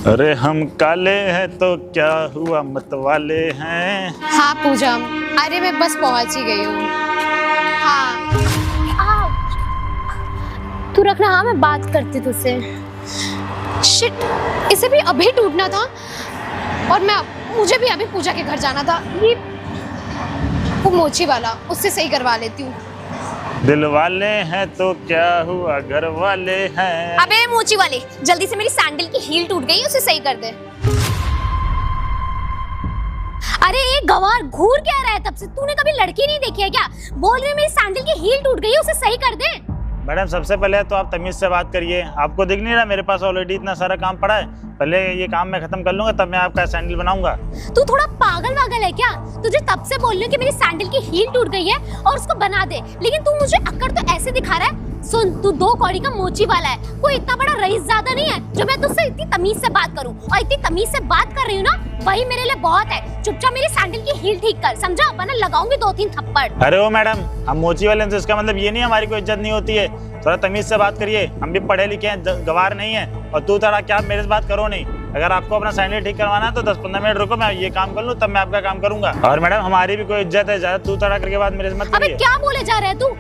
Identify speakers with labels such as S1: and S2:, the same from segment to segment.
S1: अरे हम काले हैं तो क्या हुआ, मतवाले हैं।
S2: हाँ पूजा, अरे मैं बस पहुंच ही गई हूँ। हाँ तू रखना, हाँ मैं बात करती तुझसे। शिट, इसे भी अभी टूटना था और मुझे भी अभी पूजा के घर जाना था। ये वो मोची वाला, उससे सही करवा लेती हूँ।
S1: दिल वाले हैं तो क्या हुआ, घर वाले हैं।
S2: अबे मोची वाले, जल्दी से मेरी सैंडल की हील टूट गई, उसे सही कर दे। अरे एक गवार घूर क्या रहा है तब से, तूने कभी लड़की नहीं देखी है क्या? बोल रही मेरी सैंडल की हील टूट गई, उसे सही कर दे।
S1: मैडम सबसे पहले तो आप तमीज से बात करिए। आपको दिख नहीं रहा मेरे पास ऑलरेडी इतना सारा काम पड़ा है? पहले ये काम मैं खत्म कर लूंगा तब मैं आपका सैंडल बनाऊंगा।
S2: तू थोड़ा पागल वागल है क्या? तुझे तब से बोल रही हूं कि मेरी सैंडल की हील टूट गई है और उसको बना दे, लेकिन तू मुझे अक्कड़ तो ऐसे दिखा रहा है। सुन, तू 2 कौड़ी का मोची वाला है, कोई इतना बड़ा रईस ज्यादा नहीं है जो मैं तुझसे इतनी तमीज से बात करूं। और इतनी तमीज से बात कर रही हूँ ना, वही मेरे लिए बहुत है। चुपचाप मेरी सैंडल की हील ठीक कर, समझा? वरना लगाऊंगी 2-3 थप्पड़।
S1: अरे ओ मैडम, हम मोची वाले हैं तो इसका मतलब ये नहीं हमारी कोई इज्जत नहीं होती है। थोड़ा तमीज से बात करिए, हम भी पढ़े लिखे हैं, गवार नहीं है। और तू थोड़ा क्या मेरे से बात करो नहीं। अगर आपको अपना सैंडल ठीक करवाना है तो 10-15 मिनट रुको, मैं ये काम कर लूँ तब मैं आपका काम करूंगा। और मैडम हमारी भी कोई इज्जत है, ज्यादा तू थोड़ा करके बात मेरे से मत
S2: अबे
S1: करिए।
S2: क्या बोले जा रहा है तू?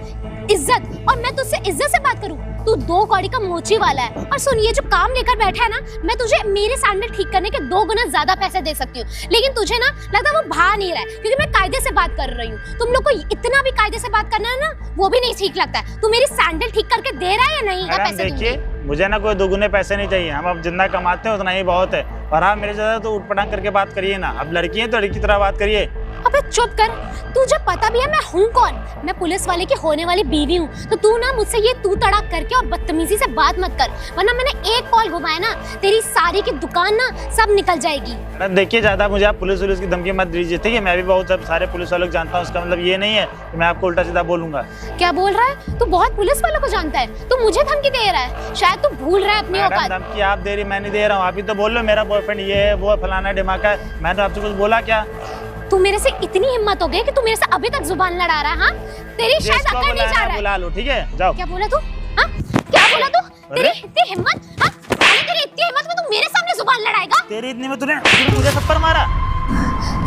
S2: इज्जत? और मैं तुझसे इज्जत से बात करूं? तू 2 कौड़ी का मोची वाला है। और सुन, ये जो काम लेकर बैठा है ना, मैं तुझे मेरे सैंडल ठीक करने के 2 गुना ज्यादा पैसे दे सकती हूँ, लेकिन तुझे ना लगता है वो भा नहीं रहा है, क्योंकि मैं कायदे से बात कर रही हूँ। तुम लोग को इतना भी कायदे से बात करना है ना, वो भी नहीं ठीक लगता है। तू मेरी सैंडल ठीक करके दे रहा है या नहीं?
S1: मैडम देखिए, मुझे ना कोई 2 गुने पैसे नहीं चाहिए। हम अब जितना कमाते हैं उतना ही बहुत है। और आप मेरे ज्यादा तो उठपटांग करके बात करिए ना। अब लड़की है तो लड़की की तरह बात करिए।
S2: अबे चुप कर, तुझे पता भी है मैं हूँ कौन? मैं पुलिस वाले की होने वाली बीवी हूँ। तो तू ना मुझसे ये तू तड़ाक करके और बदतमीजी से बात मत कर, वरना मैंने एक कॉल घुमाया ना, तेरी सारी की दुकान ना सब निकल जाएगी।
S1: देखिए, ज्यादा मुझे आप पुलिस की धमकी मत दीजिए, ठीक है? मैं भी बहुत सारे पुलिस वालों को जानता हूँ, उसका मतलब ये नहीं है कि मैं आपको उल्टा सीधा बोलूंगा।
S2: क्या बोल रहा है तू? बहुत पुलिस वालों को जानता है? तू मुझे धमकी दे रहा है? शायद तू भूल रहा है अपनी औकात।
S1: धमकी आप दे रही, मैं नहीं दे रहा हूँ। आप ही तो बोल लो मेरा बॉयफ्रेंड ये है, वो है, फलाना ढिमाका है। मैंने तो आपसे कुछ बोला क्या?
S2: तू मेरे से इतनी हिम्मत हो गई कि तू मेरे से अभी तक जुबान लड़ा रहा है? हाँ, तेरी शायद अकल नहीं जा रहा है।
S1: बुला लो, ठीक है? जाओ।
S2: क्या बोला तू? हाँ, क्या बोला तू? तेरी इतनी हिम्मत? हाँ, तेरी इतनी हिम्मत में तू मेरे सामने जुबान लड़ाएगा?
S1: तेरी इतनी में तूने मुझे थप्पड़ मारा?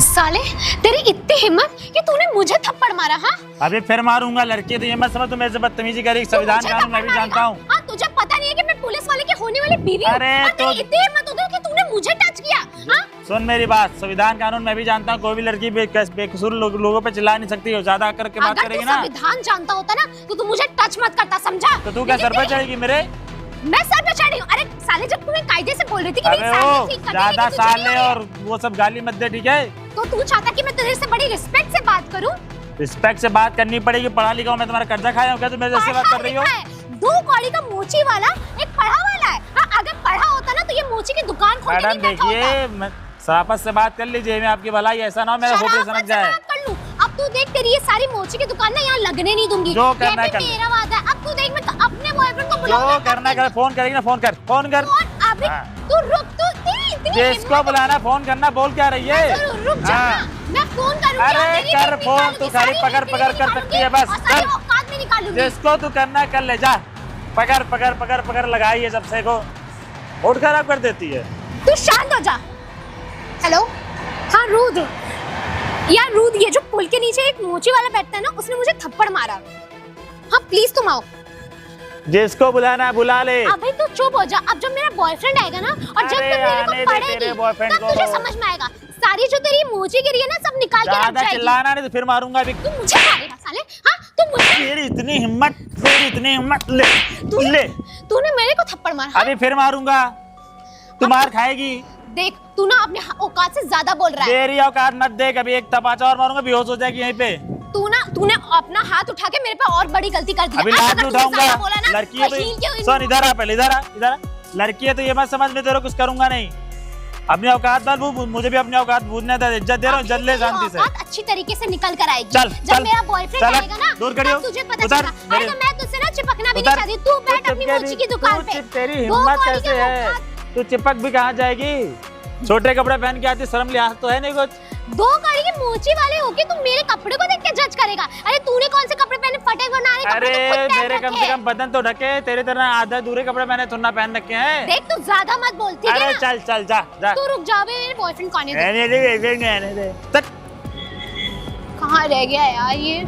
S2: साले, तेरी इतनी हिम्मत कि तूने मुझे थप्पड़ मारा? हाँ,
S1: अभी फिर मारूंगा। लड़की तो ये मत समझ तू मेरे से बदतमीजी करी। संविधान कानून मैं भी जानता हूँ।
S2: हाँ, तुझे पता नहीं है कि मैं पुलिस वाले की होने वाली बीवी हूँ?
S1: अरे तो
S2: इतनी हिम्मत हो गई कि तूने मुझे टच किया? हाँ,
S1: सुन मेरी बात, संविधान कानून मैं भी जानता हूँ। कोई भी लड़की बेकसूर लोगों पे चिल्ला नहीं सकती हो। ज्यादा करके बात करेगी ना।
S2: संविधान जानता होता ना तो तू मुझे टच मत करता, समझा?
S1: तो तू क्या सर पे चढ़ेगी मेरे?
S2: मैं सर पे चढ़ी हूँ? अरे साले, जब तूने कायदे से बोल रही थी कि
S1: अरे ओ, ज्यादा साले और वो सब गाली मत दे, ठीक है?
S2: तो तू चाहता कि मैं तेरे से बड़ी रिस्पेक्ट से बात करूं?
S1: रिस्पेक्ट से बात करनी पड़ेगी। पढ़ा लिखा हूँ मैं, तुम्हारा कर्जा खाया हूँ क्या? तुम मेरे से बात कर रही हो?
S2: 2 कौड़ी का मोची वाला एक पढ़ा वाला है। हाँ, अगर पढ़ा होता ना तो ये मोची की दुकान खोल के नहीं बैठा होता।
S1: देखिए, सराफत से बात कर लीजिए। मैं आपकी भलाई, ऐसा ना हो मेरा खोपड़ी समझ जाए।
S2: अब तू देख, तेरी ये सारी मोची की दुकान ना यहाँ लगने नहीं दूंगी।
S1: जो करना है कर।
S2: मेरा वादा है। अब तू देख, मैं अपने बॉयफ्रेंड को बुलाऊंगा।
S1: जो करना कर, फोन करेगी ना? फोन कर, फोन कर।
S2: अभी तू रुक, तू तेरी इतनी
S1: जिसको बुलाना फोन करना, बोल क्या रही है?
S2: रुक जा, मैं फोन करूंगी।
S1: अरे कर फोन, तू खाली पकड़ कर सकती है, बस कर।
S2: औकात में निकालूंगी।
S1: जिसको तू करना कर ले, जा। पकड़ लगाई है सबसे को। मूड खराब कर देती है।
S2: तू शांत हो जा। हेलो, हाँ रूद। यार रूद, ये जो पुल के नीचे एक मोची वाला बैठता है ना, उसने मुझे थप्पड़ मारा। हाँ प्लीज तुम आओ।
S1: जिसको बुलाना है बुला ले।
S2: अबे तू चुप हो जा। अब जब मेरा बॉयफ्रेंड आएगा ना, और जब तक मेरे को पड़ेगी तब तुझे समझ में आएगा। सारी जो तेरी मोची गिरी है ना, सब निकाल के रख जाएगी।
S1: चिल्लाना नहीं तो फिर मारूंगा अभी।
S2: तू मुझे मारेगा साले? हाँ, तू मुझे।
S1: तेरी इतनी हिम्मत ले।
S2: तूने मेरे को थप्पड़ मारा?
S1: अभी फिर मारूंगा। तू मार खाएगी।
S2: देख, तू ना अपने औकात से ज्यादा बोल रहा है।
S1: तेरी औकात मत देख। अभी एक तपाचा और मारूंगा, बेहोश हो जाएगी यहीं पे।
S2: तूने अपना हाथ उठा के मेरे पे और बड़ी गलती कर दी।
S1: अभी हाथ उठाऊंगा। लड़की है तो सुन, इधर आ पहले, इधर आ। लड़की है तो ये मत समझ में तेरे कुछ करूंगा नहीं। अपनी औकात बात, मुझे भी अपनी औकात बूझने दे। इज्जत दे रहा हूँ, जल्दी शांति से।
S2: अच्छी तरीके से निकल कर आएगी।
S1: चल
S2: जब मेरा बॉयफ्रेंड आएगा ना,
S1: दूर खड़ी हो,
S2: तुझे पता चलेगा। अरे मैं तुझसे ना चिपकना भी नहीं चाहती। तू बैठ अपनी मोची की दुकान पे।
S1: तेरी हिम्मत कैसे है? तू चिपक भी कहाँ जाएगी? छोटे कपड़े पहन के आती, शर्म लिहाज तो है नहीं कुछ?
S2: दो कौड़ी के मोची वाले होके तुम मेरे कपड़े को देख के जज करेगा? अरे तूने कौन से कपड़े पहने? फटे बनाने कपड़े तो खुद पहन
S1: मेरे कम से कम बदन तो ढके, तेरे तरह आधा दूरे कपड़े मैंने थोड़ा पहन रखे हैं।
S2: देख तू ज्यादा मत बोल, ठीक है
S1: अरे
S2: ना?
S1: चल चल जा जा।
S2: तू रुक जा, मेरे बॉयफ्रेंड कौन है?
S1: रहने दे।
S2: कहाँ रह गया यार ये?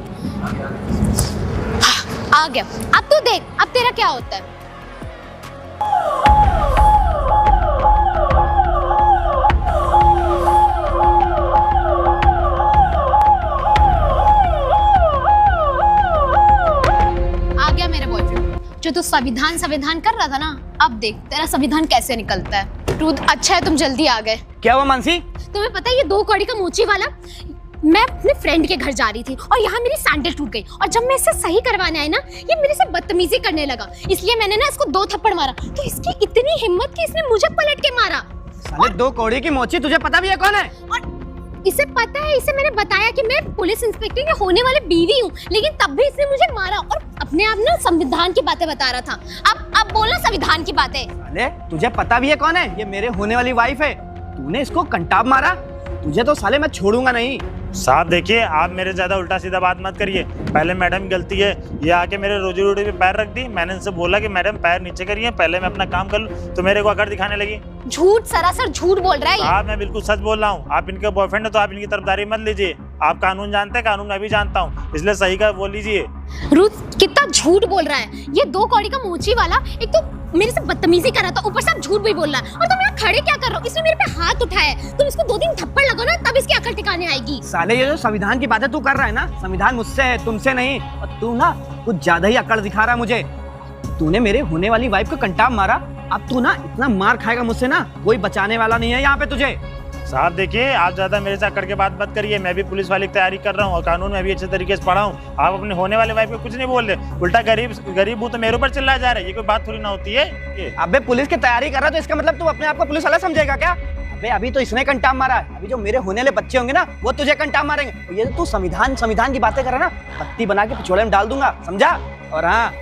S2: आ गया। अब तू देख, अब तेरा क्या होता है। आ गया मेरा बॉयफ्रेंड। जो तू संविधान कर रहा था ना, अब देख तेरा संविधान कैसे निकलता है। ट्रूथ, अच्छा है तुम जल्दी आ गए।
S3: क्या हुआ मानसी?
S2: तुम्हें पता है ये 2 कौड़ी का मोची वाला, मैं अपने फ्रेंड के घर जा रही थी और यहाँ मेरी सैंडल टूट गई और जब मैं इसे सही करवाने आई ना, ये मेरे से बदतमीजी करने लगा, इसलिए मैंने ना इसको 2 थप्पड़ मारा। तो इसकी इतनी हिम्मत कि इसने मुझे पलट के मारा।
S3: साले 2 कौड़ी की मोची, तुझे पता भी है कौन है?
S2: और इसे पता है, इसे मैंने बताया कि मैं पुलिस इंस्पेक्टर के होने वाली बीवी हूँ, लेकिन तब भी इसने मुझे मारा और अपने आप ना संविधान की बातें बता रहा था। अब बोलना संविधान की बातें।
S3: साले तुझे पता भी है कौन है? ये मेरे होने वाली वाइफ है। तूने इसको कंटाब मारा, तुझे तो साले मैं छोड़ूंगा नहीं।
S1: साहब देखिए, आप मेरे ज्यादा उल्टा सीधा बात मत करिए। पहले मैडम की गलती है, ये आके मेरे रोजी रोटी पे पैर रख दी। मैंने इनसे बोला कि मैडम पैर नीचे करिए, पहले मैं अपना काम कर लूं, तो मेरे को अकड़ दिखाने लगी।
S2: झूठ, सरासर झूठ बोल रहा है ये।
S1: साहब मैं बिल्कुल सच बोल रहा हूँ। आप इनके बॉयफ्रेंड है तो आप इनकी तरफदारी मत लीजिए। आप कानून जानते हैं, कानून मैं भी जानता हूँ, इसलिए सही का बोल लीजिए।
S2: रुत कितना झूठ बोल रहा है ये 2 कौड़ी का मोची वाला। एक तो मेरे से बदतमीजी कर रहा था, ऊपर से आप झूठ भी बोल रहा है। और तुम यहाँ खड़े क्या कर रहे हो? इसने मेरे पे हाथ उठाया है, तुम इसको 2-3 थप्पड़ लगाओ ना, तब इसकी अकल ठिकाने आएगी।
S3: साले ये जो संविधान की बातें तू कर रहा है ना, संविधान मुझसे है, तुमसे नहीं। और तू ना कुछ ज्यादा ही अकड़ दिखा रहा है मुझे। तूने मेरे होने वाली वाइफ को कंटाब मारा, अब तू ना इतना मार खाएगा मुझसे ना, कोई बचाने वाला नहीं है यहाँ पे तुझे।
S1: साहब देखिए, आप ज्यादा मेरे से अकड़ के बात मत करिए। मैं भी पुलिस वाली की तैयारी कर रहा हूँ और कानून में भी अच्छे तरीके से पढ़ा हूँ। आप अपने होने वाले वाइफ को कुछ नहीं बोल रहे, उल्टा गरीब हूँ तो मेरे ऊपर चिल्लाया जा रहा है। ये कोई बात थोड़ी ना होती है।
S3: अबे पुलिस की तैयारी कर रहा है तो इसका मतलब तू अपने आप को पुलिस वाला समझेगा क्या? अबे अभी तो इसने कंटाब मारा है, अभी जो मेरे होने वाले बच्चे होंगे ना, वो तुझे कंटाब मारेंगे। ये तू संविधान की बातें कर रहा है ना, पत्ती बना के पिछोड़े में डाल दूंगा, समझा? और हाँ,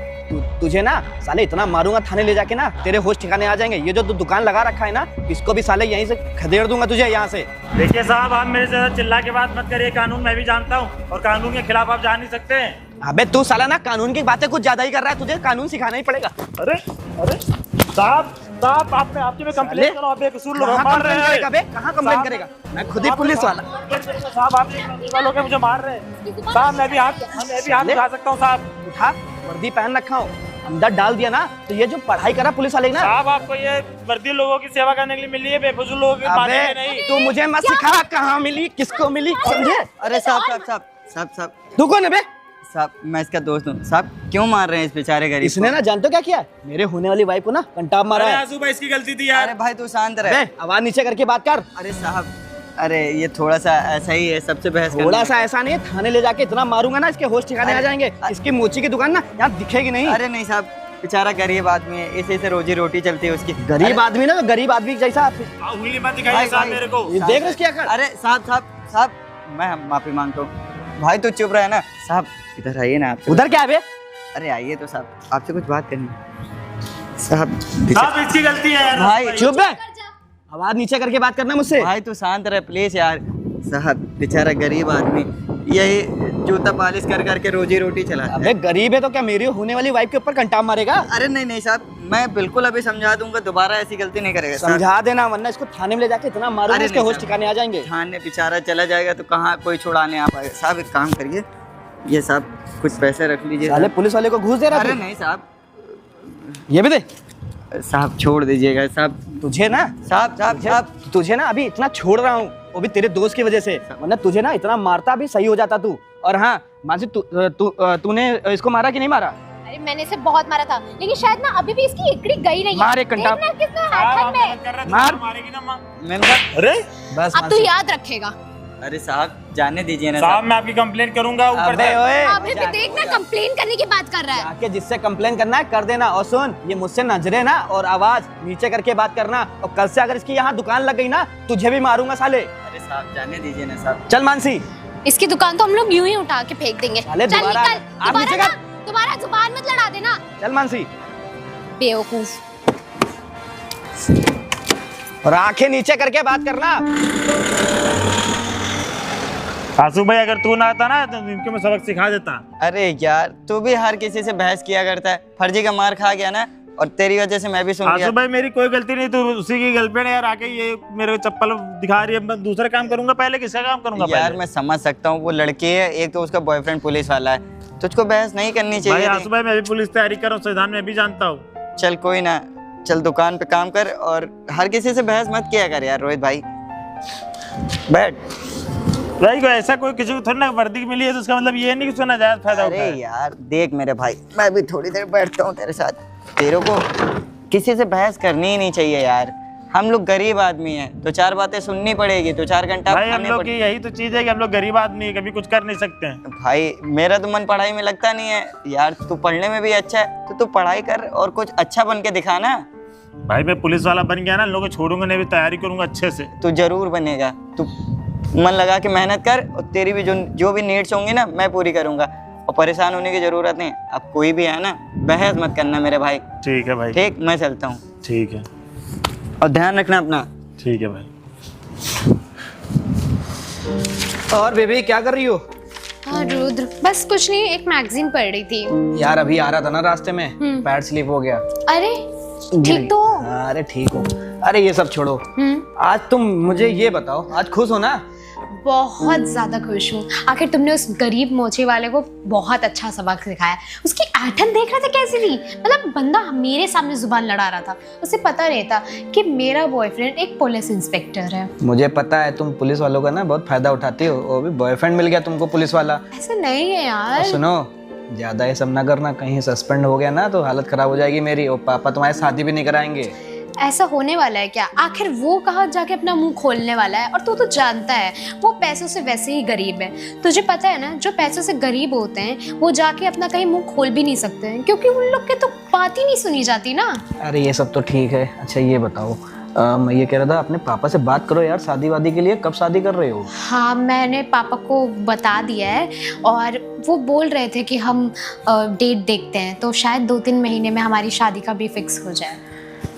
S3: तुझे ना साले इतना मारूंगा थाने ले जाके ना, तेरे होश ठिकाने आ जाएंगे। ये जो तू दुकान लगा रखा है ना, इसको भी साले यहीं से खदेड़ दूंगा तुझे यहाँ से।
S1: देखिए साहब, आप मेरे से चिल्ला के बात मत करिए। कानून मैं भी जानता हूँ और कानून के खिलाफ आप जा नहीं सकते हैं।
S3: अबे तू साला ना कानून की बातें कुछ ज्यादा ही कर रहा है, तुझे कानून सिखाना ही पड़ेगा।
S1: अरे साहब आपके में कंप्लेंट करो। आप बेकसूर लोग मार रहे हैं।
S3: कहाँ कंप्लेंट करेगा? मैं खुद ही पुलिस वाला।
S1: साहब आप वालों के मुझे मार रहे हैं। साहब मैं भी हाथ उठा सकता हूँ। साहब
S3: उठा, वर्दी पहन रखा हूँ, अंदर डाल दिया ना तो ये जो पढ़ाई करा पुलिस वाले ना।
S1: साहब आपको ये वर्दी लोगों की सेवा करने के लिए मिली है, बेफजूल लोगों की मारने के लिए नहीं।
S3: तू मुझे मत सिखा कहाँ मिली, किसको मिली, समझे?
S4: अरे साहब
S3: तू कौन है बे?
S4: साहब मैं इसका दोस्त हूँ। साहब क्यों मार रहे हैं इस बेचारे गरीब
S3: इसने ना जानते हो क्या किया? मेरे होने वाली वाइफ को ना कंटाब मारा है।
S1: आंसू भाई इसकी गलती थी
S4: को?
S1: यार।
S4: अरे भाई तू शांत रह।
S3: बे आवाज नीचे करके बात कर।
S4: अरे साहब, अरे ये थोड़ा सा ऐसा ही है, सबसे बहस
S3: थोड़ा सा ऐसा नहीं, थाने ले जाके इतना मारूंगा ना, इसके होश ठिकाने आ जाएंगे। इसकी मोची की दुकान ना यहाँ दिखेगी नहीं।
S4: अरे नहीं साहब, बेचारा गरीब आदमी है, इसी से रोजी रोटी चलती है उसकी।
S3: गरीब आदमी ना, गरीब आदमी जैसा
S1: उंगली मत दिखाइए साहब मेरे को।
S3: ये देख रहे क्या कर।
S4: अरे साहब मैं माफी मांगता हूँ। भाई तू चुप रहे ना। साहब इधर आइए ना। आप
S3: उधर क्या है बे?
S4: अरे आइए तो साहब, आपसे कुछ बात करनी है। साहब
S1: इसकी गलती है यार।
S4: भाई
S3: चुप बे, आवाज नीचे करके बात करना मुझसे।
S4: भाई तू शांत रहे प्लीज यार। साहब बेचारा गरीब आदमी यही जूता पालिश कर करके रोजी रोटी चलाता है।
S3: अबे गरीब है तो क्या मेरी होने वाली वाइफ के ऊपर कंटाब मारेगा?
S4: अरे नहीं साहब, मैं बिल्कुल अभी समझा दूंगा, दोबारा ऐसी गलती नहीं करेगा।
S3: समझा देना, वरना इसको थाने में ले जाके इतना मारूंगा
S4: अरे
S3: इसके
S4: नहीं
S3: होश
S4: साहब।
S3: ठिकाने आ जाएंगे।
S4: थाने बेचारा चला जाएगा तो कहाँ कोई छुड़ाने आ पाएगा। साहब एक काम करिए, ये साहब कुछ पैसे रख लीजिए।
S3: साले पुलिस वाले को घूस दे रहा
S4: अरे
S3: तू?
S4: नहीं साहब,
S3: ये भी दे।
S4: साहब छोड़ दीजिएगा साहब।
S3: तुझे ना
S4: साहब
S3: तुझे ना अभी इतना छोड़ रहा हूँ, वो भी तेरे दोस्त की वजह से, वरना तुझे ना इतना मारता भी सही हो जाता तू। और हाँ मानसी, तूने इसको मारा कि नहीं मारा?
S2: अरे मैंने इसे बहुत मारा था, लेकिन शायद ना अभी भी इसकी इकड़ी गई नहीं है।
S3: मार एक कंटाब।
S2: देखना कितना हाथन में।
S3: मार।
S1: मारेगी ना माँ।
S4: मैंने कहा
S1: अरे
S3: बस
S2: अब तू याद रखेगा।
S4: अरे साहब जाने दीजिए ना
S1: साहब मैं आपकी कंप्लेंट करूंगा ऊपर
S3: अबे
S1: से।
S3: ओए,
S2: अभी भी देखना कंप्लेन करने की बात कर रहा है।
S3: जाके जिससे कंप्लेन करना है कर देना। और सुन, ये मुझसे नजरे ना और आवाज नीचे करके बात करना। और कल से अगर इसकी यहाँ दुकान लग गई ना, तुझे भी मारूंगा साले।
S4: अरे साहब जाने दीजिए ना साहब।
S3: चल मानसी,
S2: इसकी दुकान तो हम लोग यूं ही उठा के फेंक देंगे।
S3: साले
S2: चल
S3: दोबारा-
S2: निकल,
S3: आप नीचे
S2: दोबारा
S3: कर।
S2: ना, दोबारा जुबान मत लड़ा देना
S3: चल मानसी।
S2: बेवकूफ।
S3: और आंखें नीचे करके बात करना।
S1: आंसू भाई अगर तू ना आता ना तो इनको मैं सबक सिखा देता।
S4: अरे यार तू भी हर किसी से बहस किया करता है, फर्जी का मार खा गया ना, और तेरी वजह से मैं भी सुन गया।
S1: आंसू भाई मेरी कोई गलती नहीं, तू उसी की गर्लफ्रेंड है यार, आके ये मेरे को चप्पल दिखा रही है। मैं दूसरा काम करूंगा पहले, किसका काम करूंगा
S4: यार
S1: पहले?
S4: मैं समझ सकता हूँ, वो लड़की है, एक तो उसका बॉयफ्रेंड पुलिस वाला है, तुझको बहस नहीं करनी
S1: भाई
S4: चाहिए
S1: आंसू भाई मैं भी पुलिस तैयारी कर रहा हूँ, संविधान में भी जानता हूँ।
S4: चल कोई ना, चल दुकान पे काम कर और हर किसी से बहस मत किया कर यार रोहित भाई, बैठ।
S1: भाई को ऐसा कोई किसी को थोड़ी ना वर्दी मिली है तो उसका मतलब ये नहीं कि उसका नाजायज फायदा
S4: अरे
S1: उठाए।
S4: यार देख मेरे भाई, मैं भी थोड़ी देर बैठता हूँ तेरे साथ, तेरे को किसी से बहस करनी ही नहीं चाहिए यार, हम लोग गरीब आदमी हैं, तो चार बातें सुननी पड़ेगी, तो 4 घंटा
S1: भाई हम
S4: खाने
S1: लोग
S4: पड़े-
S1: की यही तो चीज है कि हम लोग गरीब आदमी है, कभी कुछ कर नहीं सकते हैं।
S4: भाई मेरा तो मन पढ़ाई में लगता नहीं है यार, तू पढ़ने में भी अच्छा है, तो तू पढ़ाई कर और कुछ अच्छा बन के दिखा ना।
S1: भाई मैं पुलिस वाला बन गया ना, लोगों को छोड़ूंगा नहीं, भी तैयारी करूंगा अच्छे से।
S4: तू जरूर बनेगा, तू मन लगा के मेहनत कर, और तेरी भी जो भी नीड्स होंगी ना मैं पूरी करूंगा, और परेशान होने की जरूरत नहीं। अब कोई भी है ना, बहस मत करना मेरे भाई।
S1: ठीक है भाई।
S4: ठीक, मैं चलता हूँ,
S1: ठीक है।
S4: और ध्यान रखना अपना।
S1: ठीक है भाई।
S3: और बेबी क्या कर रही हो?
S2: हाँ रुद्र, बस कुछ नहीं, एक मैगजीन पढ़ रही थी।
S3: यार अभी आ रहा था ना रास्ते में, पैर स्लिप हो गया।
S2: अरे
S3: गिर
S2: ठीक
S3: गई।
S2: तो हो?
S3: हाँ, अरे ठीक हो। अरे ये सब छोड़ो, आज तुम मुझे ये बताओ, आज खुश हो ना?
S2: बहुत ज्यादा खुश हूँ। आखिर तुमने उस गरीब मोचे वाले को बहुत अच्छा सबक सिखाया। उसकी ऐठन देख रहे थे कैसी थी, मतलब बंदा मेरे सामने जुबान लड़ा रहा था, उसे पता नहीं था कि मेरा बॉयफ्रेंड एक पुलिस इंस्पेक्टर है।
S3: मुझे पता है तुम पुलिस वालों का ना बहुत फायदा उठाती हो, वो भी बॉयफ्रेंड मिल गया तुमको पुलिस वाला।
S2: ऐसा नहीं है यार।
S3: और सुनो, ज्यादा ये सब ना करना, कहीं सस्पेंड हो गया ना तो हालत खराब हो जाएगी मेरी, और पापा तुम्हारी शादी भी नहीं कराएंगे।
S2: ऐसा होने वाला है क्या? आखिर वो कहाँ जाके अपना मुंह खोलने वाला है? और तू तो जानता है वो पैसों से वैसे ही गरीब है। तुझे पता है ना, जो पैसों से गरीब होते हैं वो जाके अपना कहीं मुंह खोल भी नहीं सकते हैं, क्योंकि उन लोग के तो बात ही नहीं सुनी जाती ना।
S3: अरे ये सब तो ठीक है, अच्छा ये बताओ, मैं ये कह रहा था अपने पापा से बात करो यार, शादी वादी के लिए। कब शादी कर रहे हो?
S2: हाँ, मैंने पापा को बता दिया है, और वो बोल रहे थे कि हम डेट देखते हैं, तो शायद 2-3 महीने में हमारी शादी का भी फिक्स हो जाए।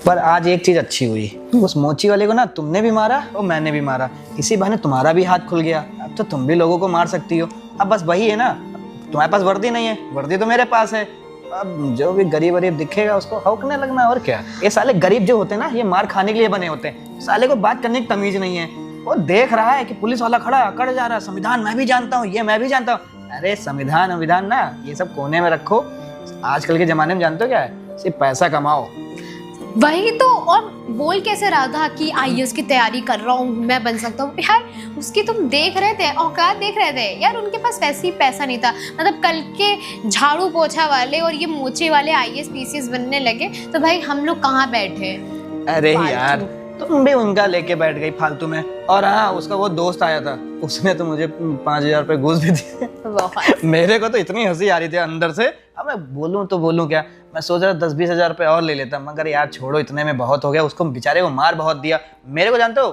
S3: पर आज एक चीज अच्छी हुई, उस मोची वाले को ना तुमने भी मारा और मैंने भी मारा, इसी बहाने तुम्हारा भी हाथ खुल गया। अब तो तुम भी लोगों को मार सकती हो। अब बस वही है ना, तुम्हारे पास वर्दी नहीं है, वर्दी तो मेरे पास है। अब जो भी गरीब वरीब दिखेगा उसको हौकने लगना, और क्या। ये साले गरीब जो होते हैं ना, ये मार खाने के लिए बने होते हैं। साले को बात करने की तमीज नहीं है। वो देख रहा है कि पुलिस वाला खड़ा अकड़ जा रहा है, संविधान मैं भी जानता हूँ, ये मैं भी जानता हूँ। अरे संविधान ना, ये सब कोने में रखो। आजकल के जमाने में जानते हो क्या है, सिर्फ पैसा कमाओ।
S2: वही तो, और बोल कैसे रहा था कि आईएएस की तैयारी कर रहा हूँ, मैं बन सकता हूँ। यार उसकी तुम देख रहे थे, औकात देख रहे थे यार, उनके पास वैसे ही पैसा नहीं था। मतलब कल के झाड़ू पोछा वाले और ये मोचे वाले आईएएस पीसीएस बनने लगे, तो भाई हम लोग कहाँ बैठे।
S3: अरे यार तुम भी उनका लेके बैठ गई फालतू में। और हाँ, उसका वो दोस्त आया था, उसने तो मुझे 5,000 रुपये घूस भी दिए। मेरे को तो इतनी हंसी आ रही थी अंदर से। अब मैं बोलूँ तो बोलूँ क्या, मैं सोच रहा 10-20 हज़ार रुपये और ले लेता, मगर यार छोड़ो, इतने में बहुत हो गया। उसको बेचारे को मार बहुत दिया। मेरे को जानते हो,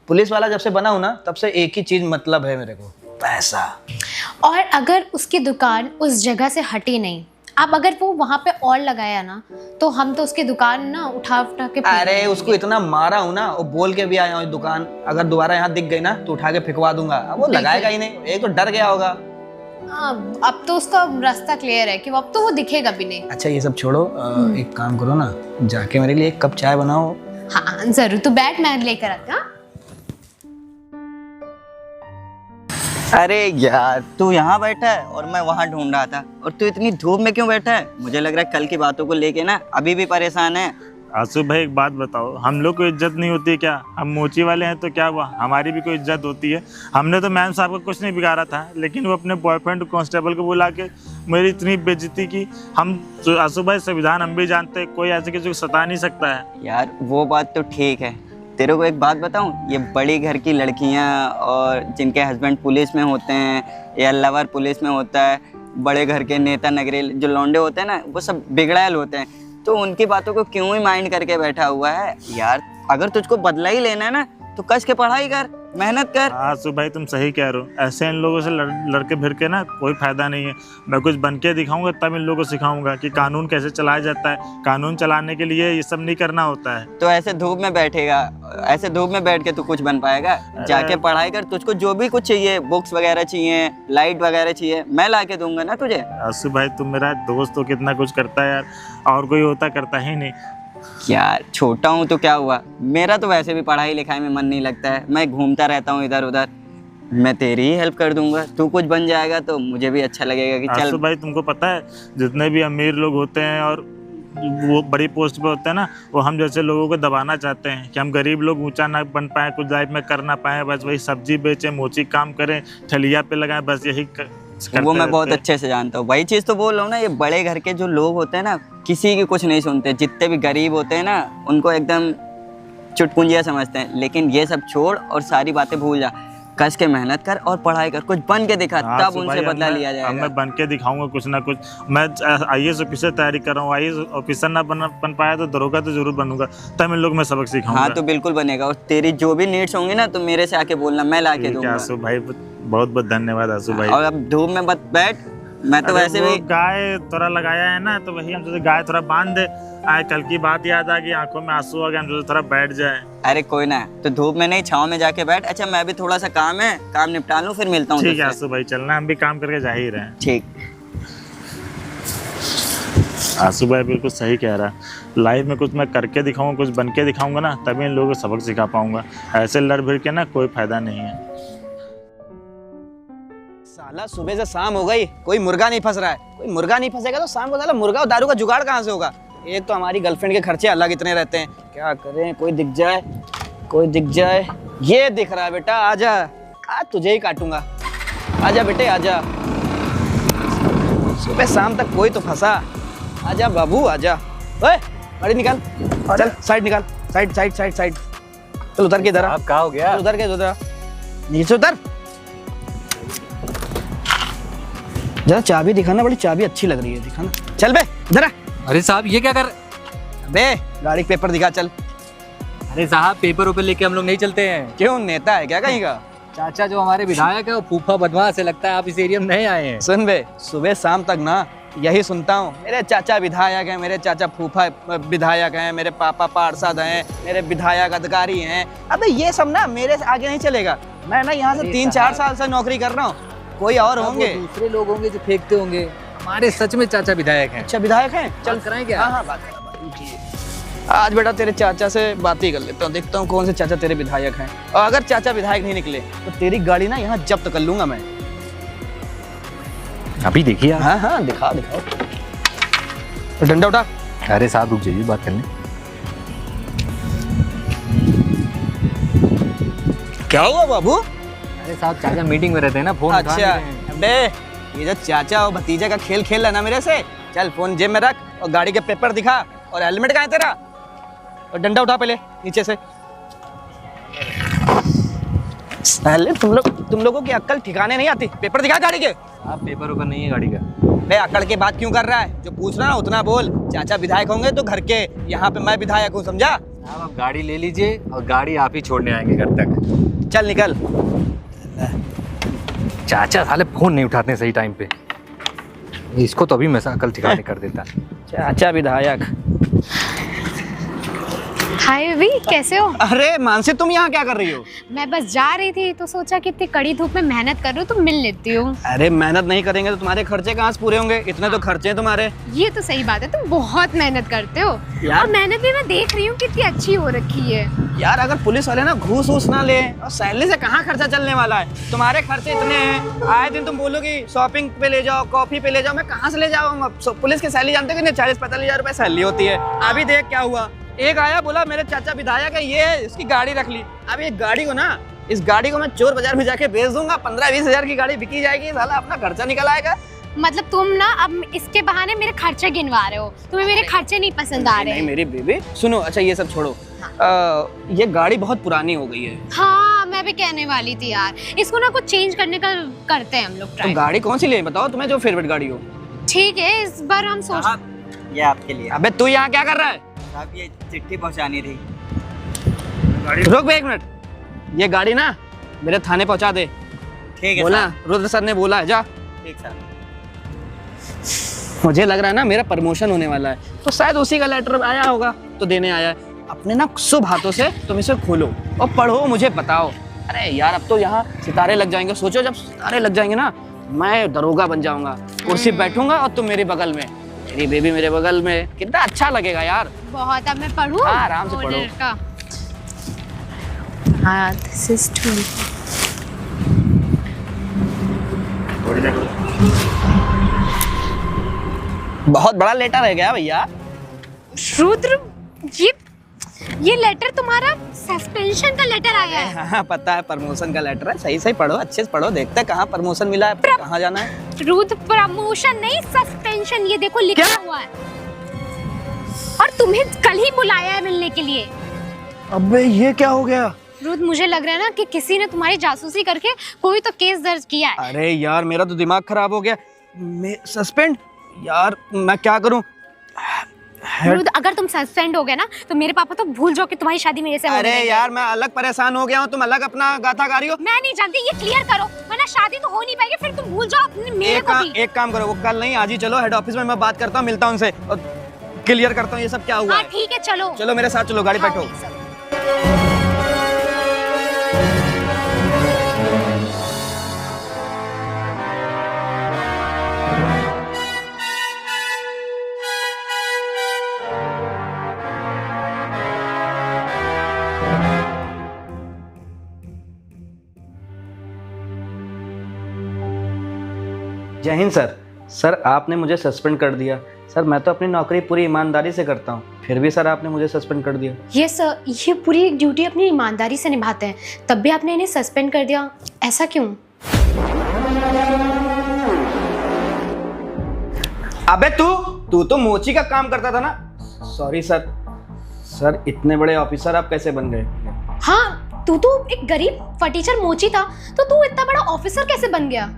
S3: पुलिस वाला जब से बना हूँ ना, तब से एक ही चीज मतलब है मेरे को, पैसा।
S2: और अगर उसकी दुकान उस जगह से हटी नहीं, अब अगर वो वहाँ पे और लगाया ना, तो हम तो उसकी दुकान ना उठा उठा के
S3: अरे उसको इतना मारा हूँ ना, और बोल के भी आया हूँ, दुकान अगर दोबारा यहाँ दिख गई ना तो उठा के फिकवा दूंगा। अब वो लगाएगा ही नहीं, एक तो डर गया होगा।
S2: हाँ, अब तो उसका रास्ता क्लियर है कि अब तो वो दिखेगा भी नहीं।
S3: अच्छा ये सब छोड़ो, एक काम करो ना, जाके मेरे लिए 1 कप चाय बनाओ।
S2: हाँ जरूर, तू बैठ, मैं लेकर आती हूँ।
S4: अरे यार तू यहाँ बैठा है और मैं वहाँ ढूंढ रहा था, और तू इतनी धूप में क्यों बैठा है? मुझे लग रहा है कल की बातों को लेके ना अभी भी परेशान है।
S1: आंसू भाई एक बात बताओ, हम लोग को इज्जत नहीं होती क्या? हम मोची वाले हैं तो क्या हुआ, हमारी भी कोई इज्जत होती है। हमने तो मैम साहब का कुछ नहीं बिगाड़ा था, लेकिन वो अपने बॉयफ्रेंड कांस्टेबल को बुला के मेरी इतनी बेइज्जती की। हम आंसू भाई संविधान हम भी जानते हैं, कोई ऐसे किसी को सता नहीं सकता है।
S4: यार वो बात तो ठीक है, तेरे को एक बात बताऊं, ये बड़ी घर की लड़कियां और जिनके हस्बैंड पुलिस में होते हैं या लवर पुलिस में होता है, बड़े घर के नेता नगरील जो लौंडे होते हैं ना, वो सब बिगड़ैल होते हैं। तो उनकी बातों को क्यों ही माइंड करके बैठा हुआ है यार? अगर तुझको बदला ही लेना है ना, तो कस के पढ़ाई कर, मेहनत कर।
S1: आंसू भाई तुम सही कह रहे हो, ऐसे इन लोगों से लड़के भिड़ के ना कोई फायदा नहीं है। मैं कुछ बन के दिखाऊंगा तब इन लोगों को सिखाऊंगा कि कानून कैसे चलाया जाता है। कानून चलाने के लिए ये सब नहीं करना होता है।
S4: तो ऐसे धूप में बैठेगा, ऐसे धूप में बैठ के तू कुछ बन पाएगा? जाके पढ़ाई कर, तुझको जो भी कुछ चाहिए, बुक्स वगैरह चाहिए, लाइट वगैरह चाहिए, मैं ला के दूंगा ना तुझे।
S1: आंसू भाई तुम मेरा दोस्त हो, कितना कुछ करता है यार, और कोई होता करता ही नहीं।
S4: यार छोटा हूँ तो क्या हुआ, मेरा तो वैसे भी पढ़ाई लिखाई में मन नहीं लगता है, मैं घूमता रहता हूँ इधर उधर। मैं तेरी ही हेल्प कर दूंगा, तू कुछ बन जाएगा तो मुझे भी अच्छा लगेगा कि चल।
S1: आंसू भाई तुमको पता है जितने भी अमीर लोग होते हैं और वो बड़ी पोस्ट पे होते हैं ना, वो हम जैसे लोगों को दबाना चाहते हैं कि हम गरीब लोग ऊंचा ना बन पाए, कुछ लाइफ में कर ना पाए, बस वही सब्जी बेचें, मोची काम करें, ठलिया पे लगाएं, बस यही
S4: वो मैं बहुत अच्छे से जानता हूँ, वही चीज़ तो बोल रहा हूँ ना। ये बड़े घर के जो लोग होते हैं ना, किसी की कुछ नहीं सुनते, जितने भी गरीब होते हैं ना उनको एकदम चुटपुंजिया समझते हैं। लेकिन ये सब छोड़ और सारी बातें भूल जा, कस के मेहनत कर और पढ़ाई कर, कुछ बन के दिखा, तब उनसे बदला लिया जाएगा।
S1: मैं बन के दिखाऊंगा कुछ ना कुछ। मैं IAS ऑफिसर तैयारी कर रहा हूँ, IAS ऑफिसर ना बन पाया तो दरोगा तो जरूर बनूंगा, तब इन लोग मैं सबक सिखाऊंगा।
S4: हाँ तो बिल्कुल बनेगा, और तेरी जो भी नीड्स होंगी ना तो मेरे से आके बोलना, मैं ला के दूंगा।
S1: आंसू भाई बहुत बहुत धन्यवाद आंसू भाई।
S4: और अब धूप में मत बैठ, मैं तो वैसे भी
S1: गाय थोड़ा लगाया है ना, तो वही हम सोचे गाय थोड़ा बांध दे। कल की बात याद आ गई, आंखों में आंसू आ गए, हम सोचे थोड़ा बैठ जाए।
S4: अरे कोई ना, तो धूप में नहीं छांव में जाके बैठ। अच्छा मैं भी थोड़ा सा काम है, काम निपटा लूं फिर मिलता हूँ।
S1: ठीक है आंसू भाई, चलना, हम भी काम करके जा ही रहे हैं।
S4: ठीक।
S1: आंसू भाई बिल्कुल सही कह रहा है, लाइफ में कुछ मैं करके दिखाऊंगा, कुछ बन के दिखाऊंगा ना, तभी इन लोगों को सबक सिखा पाऊंगा। ऐसे लड़ भिड़ के ना कोई फायदा नहीं है।
S3: साला सुबह से शाम हो गई, कोई मुर्गा नहीं फंस रहा है। कोई मुर्गा नहीं फंसेगा तो शाम को साला मुर्गा और दारू का जुगाड़ कहाँ से होगा? एक तो हमारी गर्लफ्रेंड के खर्चे अलग इतने रहते हैं, क्या करें? कोई दिख जाए, कोई दिख जाए। ये दिख रहा है बेटा, आजा, आज तुझे ही काटूंगा। आजा बेटे आजा, सुबह शाम तक कोई तो फंसा। आजा बाबू आजा। ओए गाड़ी निकाल, चल साइड निकाल, साइड साइड साइड साइड। चल उधर के इधर।
S5: आप कहाँ हो गया?
S3: उधर के उधर, नीचे उधर। जरा चाबी दिखाना, बड़ी चाबी अच्छी लग रही है, दिखाना। चल बे इधर आ।
S5: अरे साहब ये क्या कर?
S3: बे गाड़ी पेपर दिखा, चल।
S5: अरे साहब पेपर ऊपर लेके हम लोग नहीं चलते हैं।
S3: क्यों, नेता है क्या कहीं का?
S5: चाचा जो हमारे विधायक है वो फूफा बदमाश से लगता है आप इस एरिया में नए आए हैं।
S3: सुन बे, सुबह शाम तक ना यही सुनता हूँ, मेरे चाचा विधायक हैं, मेरे चाचा फूफा विधायक हैं, मेरे पापा पार्षद हैं, मेरे विधायक अधिकारी हैं। अबे ये सब ना मेरे से आगे नहीं चलेगा। मैं ना यहाँ से 3-4 साल से नौकरी कर रहा हूँ, कोई और होंगे,
S5: दूसरे लोग होंगे जो फेंकते होंगे, हमारे सच में चाचा विधायक हैं।
S3: अच्छा विधायक हैं, चल
S5: कराएं क्या?
S3: हाँ हाँ बात करा, बात ठीक है। आज बेटा तेरे चाचा से बात ही कर लेता हूँ, देखता हूँ कौन से चाचा तेरे विधायक हैं, और अगर चाचा विधायक नहीं निकले तो तेरी गाड़ी ना यहाँ जब्त कर लूंगा मैं।
S5: अभी देखिए आप।
S3: हाँ हाँ दिखा दिखाओ, तो डंडा उठा।
S5: अरे साहब रुक जाइए, बात करने।
S3: क्या हुआ बाबू?
S5: अरे साहब चाचा मीटिंग में रहते हैं ना, फोन उठा नहीं
S3: अच्छा
S5: रहे हैं।
S3: अबे ये जो चाचा और भतीजे का खेल खेल रहा ना मेरे से, चल फोन जेब में रख और गाड़ी के पेपर दिखा, और हेलमेट कहाँ है तेरा, और डंडा उठा पहले नीचे से। पहले तुम लोगों की अक्ल ठिकाने नहीं आती। पेपर दिखा गाड़ी के।
S5: आप पेपर ऊपर नहीं है गाड़ी का।
S3: बे अकड़ के बात क्यों कर रहा है? जो पूछ रहा है उतना बोल। चाचा विधायक होंगे तो घर के, यहाँ पे मैं विधायक हूँ, समझा?
S5: साहब आप गाड़ी ले लीजिए और गाड़ी आप ही छोड़ने आएंगे घर तक।
S3: चल निकल।
S5: चाचा साले फोन नहीं उठाते सही टाइम पे, इसको तो अभी मैं अकल ठिकाने कर देता।
S3: चाचा विधायक।
S2: हाय बेबी, कैसे हो?
S3: अरे मानसी तुम यहाँ क्या कर रही हो?
S2: मैं बस जा रही थी तो सोचा कि इतनी कड़ी धूप में मेहनत कर रही हूँ तो मिल लेती हूँ।
S3: अरे मेहनत नहीं करेंगे तो तुम्हारे खर्चे कहाँ से पूरे होंगे? इतने तो खर्चे हैं तुम्हारे।
S2: ये तो सही बात है, तुम बहुत मेहनत करते हो
S3: यार।
S2: और मेहनत भी मैं देख रही हूँ कितनी अच्छी हो रखी है।
S3: यार अगर पुलिस वाले ना घूस वूस ना ले और सैलरी से कहाँ खर्चा चलने वाला है? तुम्हारे खर्चे इतने हैं, आए दिन तुम बोलोगी शॉपिंग पे ले जाओ, कॉफी पे ले जाओ, मैं कहाँ से ले जाऊंगा? पुलिस की सैलरी जानते हो कि 40-45 हजार रुपए सैलरी होती है। अभी देख क्या हुआ, एक आया बोला मेरे चाचा विधायक है, ये इसकी गाड़ी रख ली। अब ये गाड़ी को ना, इस गाड़ी को मैं चोर बाजार में जाके बेच दूंगा, 15-20 हजार की गाड़ी बिकी जाएगी, साला अपना खर्चा निकल आएगा।
S2: मतलब तुम ना अब इसके बहाने मेरे खर्चे गिनवा रहे हो, तुम्हें मेरे खर्चे नहीं पसंद आ रहे?
S3: नहीं मेरी बेबी सुनो, अच्छा ये सब छोड़ो, ये गाड़ी बहुत पुरानी हो गई है।
S2: हाँ मैं भी कहने वाली थी यार, इसको ना कुछ चेंज करने का करते हैं हम लोग
S3: तो
S2: ट्राई।
S3: गाड़ी कौन सी ले बताओ तुम्हें, जो फेवरेट गाड़ी हो।
S2: ठीक है इस बार हम सोच।
S4: ये आपके लिए।
S3: अबे तू यहाँ क्या कर रहा है?
S4: साहब ये चिट्ठी पहुंचानी थी।
S3: रुक बे एक मिनट, ये गाड़ी ना मेरे थाने पहुंचा दे।
S4: ठीक है
S3: बोला, रुद्र सर ने बोला है, जा।
S4: ठीक सर।
S3: मुझे लग रहा है ना मेरा प्रमोशन होने वाला है, तो शायद उसी का लेटर आया होगा तो देने आया है। अपने ना शुभ हाथों से तुम इसे खोलो और पढ़ो, मुझे बताओ। अरे यार, अब तो यहाँ सितारे लग जाएंगे। सोचो जब सितारे लग जाएंगे ना, मैं दरोगा बन जाऊंगा, कुर्सी पे बैठूंगा और तुम मेरी बगल में, मेरी बेबी मेरे बगल में, कितना अच्छा लगेगा यार।
S2: बहुत। अब मैं पढ़ूं?
S3: हाँ, आराम से पढ़ो।
S2: ऑर्डर का। हाँ, दिस इज टू।
S3: बहुत बड़ा लेटर है क्या भैया?
S2: रुद्र, ये लेटर तुम्हारा सस्पेंशन का लेटर आया है।
S3: हाँ पता है, प्रमोशन का लेटर है। सही सही पढ़ो, अच्छे से पढ़ो, देखते हैं कहाँ प्रमोशन मिला है, कहाँ जाना है।
S2: रुद्र, प्रमोशन नहीं, सस्पेंशन। ये देखो लिखा
S3: क्या?
S2: हुआ है, और तुम्हें कल ही बुलाया है मिलने के लिए।
S3: अबे ये क्या हो गया?
S2: रुद्र, मुझे लग रहा है ना कि किसी ने तुम्हारी जासूसी करके कोई तो केस दर्ज किया है।
S3: अरे यार, मेरा तो दिमाग खराब हो गया। मैं सस्पेंड? यार मैं क्या करूं?
S2: रुद्र, अगर तुम सस्पेंड हो गए ना तो मेरे पापा तो भूल जाओ कि तुम्हारी शादी मेरे से हो
S3: अरे
S2: गई है।
S3: यार, मैं अलग परेशान हो गया हूँ, तुम अलग अपना गाथा गा रही हो।
S2: मैं नहीं जानती, ये क्लियर करो, वरना शादी तो हो नहीं पाएगी, फिर तुम भूल जाओ अपने मेरे को भी।
S3: एक काम करो, वो कल नहीं आज ही चलो हेड ऑफिस में, मैं बात करता हूँ, मिलता हूँ उनसे और क्लियर करता हूँ ये सब क्या हुआ
S2: हाँ
S3: है।
S2: ठीक है, चलो
S3: चलो मेरे साथ चलो, गाड़ी
S2: हाँ,
S3: बैठो।
S2: ये सब।
S3: जय हिंद सर। सर आपने मुझे सस्पेंड कर दिया। सर मैं तो अपनी नौकरी पूरी ईमानदारी से करता हूँ, फिर भी सर आपने मुझे सस्पेंड कर दिया।
S2: ये सर, ये पूरी ड्यूटी अपनी ईमानदारी से निभाते हैं, तब भी आपने इन्हें सस्पेंड कर दिया, ऐसा क्यों?
S3: अबे तू तो मोची का काम करता था ना। Sorry sir. सर इतने बड़े ऑफिसर आप कैसे बन गए?
S2: हाँ, तू तो एक गरीब फटीचर मोची था, तो तू इतना बड़ा ऑफिसर कैसे बन गया?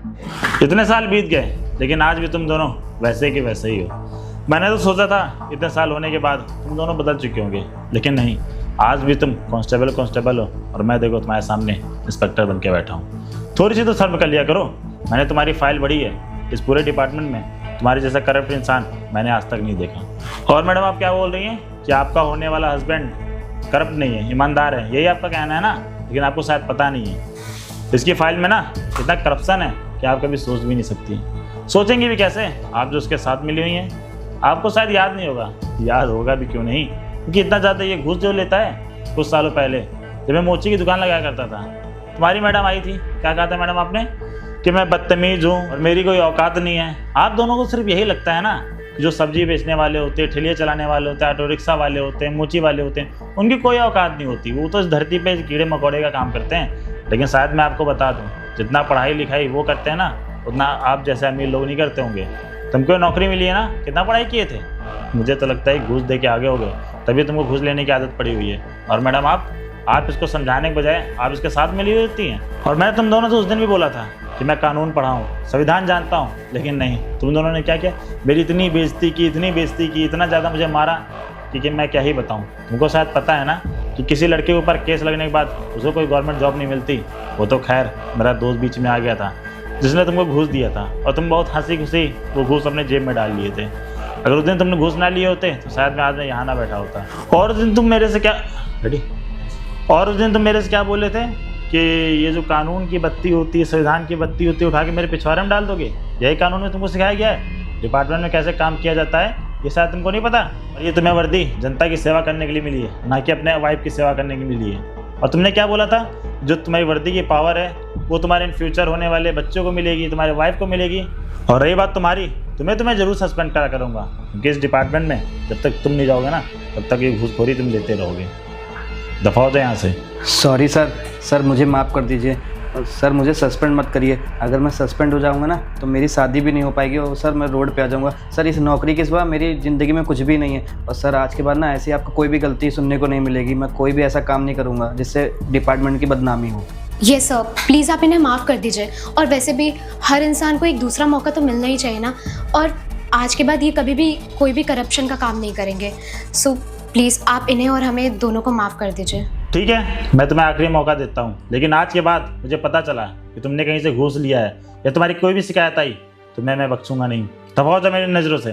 S1: इतने साल बीत गए, लेकिन आज भी तुम दोनों वैसे के वैसे ही हो। मैंने तो सोचा था इतने साल होने के बाद तुम दोनों बदल चुके होंगे, लेकिन नहीं, आज भी तुम कांस्टेबल हो और मैं देखो तुम्हारे सामने इंस्पेक्टर बन के बैठा हूँ। थोड़ी सी तो शर्म कर लिया करो। मैंने तुम्हारी फाइल बढ़ी है, इस पूरे डिपार्टमेंट में तुम्हारे जैसा करप्ट इंसान मैंने आज तक नहीं देखा। और मैडम आप क्या बोल रही हैं कि आपका होने वाला हस्बैंड करप्ट नहीं है, ईमानदार है, यही आपका कहना है ना? लेकिन आपको शायद पता नहीं है, इसकी फाइल में ना इतना करप्शन है कि आप कभी सोच भी नहीं सकती। सोचेंगी भी कैसे? आप जो उसके साथ मिली हुई हैं, आपको शायद याद नहीं होगा, याद होगा भी क्यों नहीं, क्योंकि इतना ज़्यादा ये घूस जो लेता है। कुछ सालों पहले जब मैं मोची की दुकान लगाया करता था, तुम्हारी मैडम आई थी, क्या कहा था मैडम आपने कि मैं बदतमीज़ हूँ और मेरी कोई औकात नहीं है। आप दोनों को सिर्फ यही लगता है ना, जो सब्जी बेचने वाले होते हैं, ठेलिया चलाने वाले होते हैं, ऑटो रिक्शा वाले होते हैं, मोची वाले होते हैं, उनकी कोई औकात नहीं होती, वो तो इस धरती पे कीड़े मकोड़े का काम करते हैं। लेकिन शायद मैं आपको बता दूं, जितना पढ़ाई लिखाई वो करते हैं ना, उतना आप जैसे अमीर लोग नहीं करते होंगे। तुमको नौकरी मिली है ना, कितना पढ़ाई किए थे? मुझे तो लगता है घूस दे के आगे हो गए, तभी तुमको घूस लेने की आदत पड़ी हुई है। और मैडम आप इसको समझाने के बजाय आप इसके साथ मिली हुई होती हैं। और मैंने तुम दोनों से उस दिन भी बोला था कि मैं कानून पढ़ा हूँ, संविधान जानता हूँ, लेकिन नहीं, तुम दोनों ने क्या किया? मेरी इतनी बेइज्जती की, इतना ज़्यादा मुझे मारा कि मैं क्या ही बताऊँ। तुमको शायद पता है ना कि किसी लड़के के ऊपर केस लगने के बाद उसको कोई गवर्नमेंट जॉब नहीं मिलती। वो तो खैर मेरा दोस्त बीच में आ गया था जिसने तुमको घूस दिया था, और तुम बहुत हंसी खुशी वो घूस अपने जेब में डाल लिए थे। अगर उस दिन तुमने घूस ना लिए होते तो शायद मैं आज यहाँ ना बैठा होता। और उस दिन तुम मेरे से क्या बोले थे कि ये जो कानून की बत्ती होती है, संविधान की बत्ती होती है, उठा के मेरे पिछवाड़े में डाल दोगे। यही कानून में तुमको सिखाया गया है, डिपार्टमेंट में कैसे काम किया जाता है, ये शायद तुमको नहीं पता। और ये तुम्हें वर्दी जनता की सेवा करने के लिए मिली है, ना कि अपने वाइफ की सेवा करने की मिली है। और तुमने क्या बोला था, जो तुम्हारी वर्दी की पावर है वो तुम्हारे इन फ्यूचर होने वाले बच्चों को मिलेगी, तुम्हारे वाइफ को मिलेगी। और रही बात तुम्हारी, तुम्हें जरूर सस्पेंड करा करूँगा, क्योंकि इस डिपार्टमेंट में जब तक तुम नहीं जाओगे ना, तब तक ये घूसखोरी तुम लेते रहोगे। दफा हो जाए यहाँ से।
S3: सॉरी सर मुझे माफ़ कर दीजिए। सर मुझे सस्पेंड मत करिए, अगर मैं सस्पेंड हो जाऊंगा ना तो मेरी शादी भी नहीं हो पाएगी और सर मैं रोड पे आ जाऊंगा। सर इस नौकरी के सिवा मेरी ज़िंदगी में कुछ भी नहीं है। और सर आज के बाद ना ऐसी आपको कोई भी गलती सुनने को नहीं मिलेगी। मैं कोई भी ऐसा काम नहीं करूंगा जिससे डिपार्टमेंट की बदनामी हो।
S2: ये सर, प्लीज़ आप इन्हें माफ़ कर दीजिए। और वैसे भी हर इंसान को एक दूसरा मौका तो मिलना ही चाहिए ना, और आज के बाद ये कभी भी कोई भी करप्शन का काम नहीं करेंगे। सो प्लीज़ आप इन्हें और हमें दोनों को माफ़ कर दीजिए।
S1: ठीक है, मैं तुम्हें आखिरी मौका देता हूँ, लेकिन आज के बाद मुझे पता चला कि तुमने कहीं से घूस लिया है या तुम्हारी कोई भी शिकायत आई तो मैं बख्शूंगा नहीं। दबाओ जा मेरी नज़रों से।